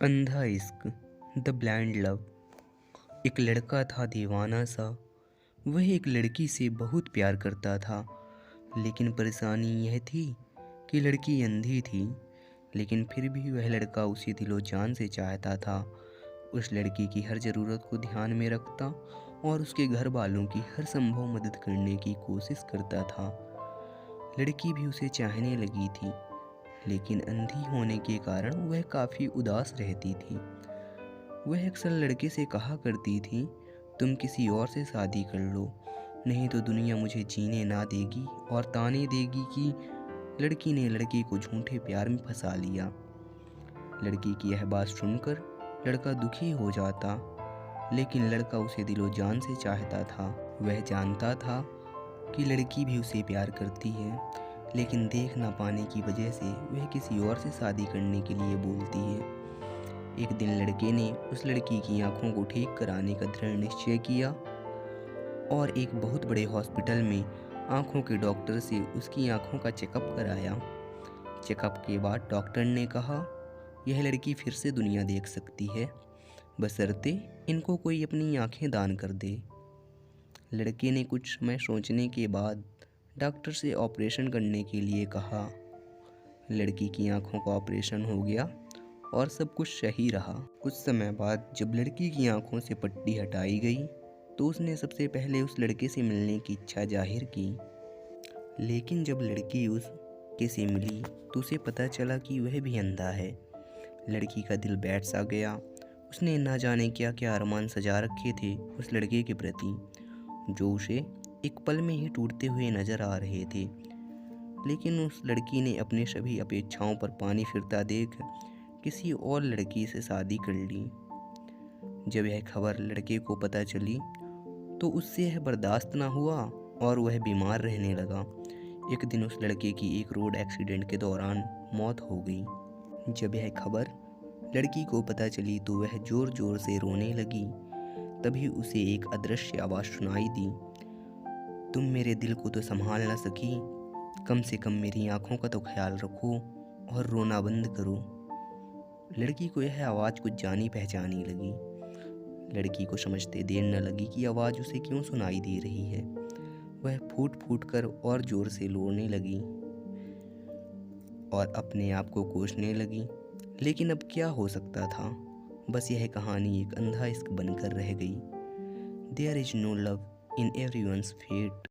अंधा इश्क, the blind love. एक लड़का था दीवाना सा। वह एक लड़की से बहुत प्यार करता था, लेकिन परेशानी यह थी कि लड़की अंधी थी। लेकिन फिर भी वह लड़का उसे दिलो जान से चाहता था। उस लड़की की हर ज़रूरत को ध्यान में रखता और उसके घर वालों की हर संभव मदद करने की कोशिश करता था। लड़की भी उसे चाहने लगी थी, लेकिन अंधी होने के कारण वह काफ़ी उदास रहती थी। वह अक्सर लड़के से कहा करती थी, तुम किसी और से शादी कर लो, नहीं तो दुनिया मुझे जीने ना देगी और ताने देगी कि लड़की ने लड़के को झूठे प्यार में फंसा लिया। लड़की की यह बात सुनकर लड़का दुखी हो जाता, लेकिन लड़का उसे दिलो जान से चाहता था। वह जानता था कि लड़की भी उसे प्यार करती है, लेकिन देख ना पाने की वजह से वह किसी और से शादी करने के लिए बोलती है। एक दिन लड़के ने उस लड़की की आंखों को ठीक कराने का दृढ़ निश्चय किया और एक बहुत बड़े हॉस्पिटल में आंखों के डॉक्टर से उसकी आंखों का चेकअप कराया। चेकअप के बाद डॉक्टर ने कहा, यह लड़की फिर से दुनिया देख सकती है, बशर्ते इनको कोई अपनी आंखें दान कर दे। लड़के ने कुछ समय सोचने के बाद डॉक्टर से ऑपरेशन करने के लिए कहा। लड़की की आंखों का ऑपरेशन हो गया और सब कुछ सही रहा। कुछ समय बाद जब लड़की की आंखों से पट्टी हटाई गई, तो उसने सबसे पहले उस लड़के से मिलने की इच्छा जाहिर की। लेकिन जब लड़की उसके से मिली तो उसे पता चला कि वह भी अंधा है। लड़की का दिल बैठ सा गया। उसने ना जाने क्या क्या अरमान सजा रखे थे उस लड़के के प्रति, जो उसे एक पल में ही टूटते हुए नजर आ रहे थे। लेकिन उस लड़की ने अपने सभी अपेक्षाओं पर पानी फिरता देख किसी और लड़की से शादी कर ली। जब यह खबर लड़के को पता चली तो उससे यह बर्दाश्त ना हुआ और वह बीमार रहने लगा। एक दिन उस लड़के की एक रोड एक्सीडेंट के दौरान मौत हो गई। जब यह खबर लड़की को पता चली तो वह जोर जोर से रोने लगी। तभी उसे एक अदृश्य आवाज़ सुनाई दी, तुम मेरे दिल को तो संभाल ना सकी, कम से कम मेरी आंखों का तो ख्याल रखो और रोना बंद करो। लड़की को यह आवाज़ कुछ जानी पहचानी लगी। लड़की को समझते देर न लगी कि आवाज़ उसे क्यों सुनाई दे रही है। वह फूट फूट कर और ज़ोर से रोने लगी और अपने आप को कोसने लगी। लेकिन अब क्या हो सकता था, बस यह कहानी एक अंधा इश्क बनकर रह गई। There is no love in everyone's fate.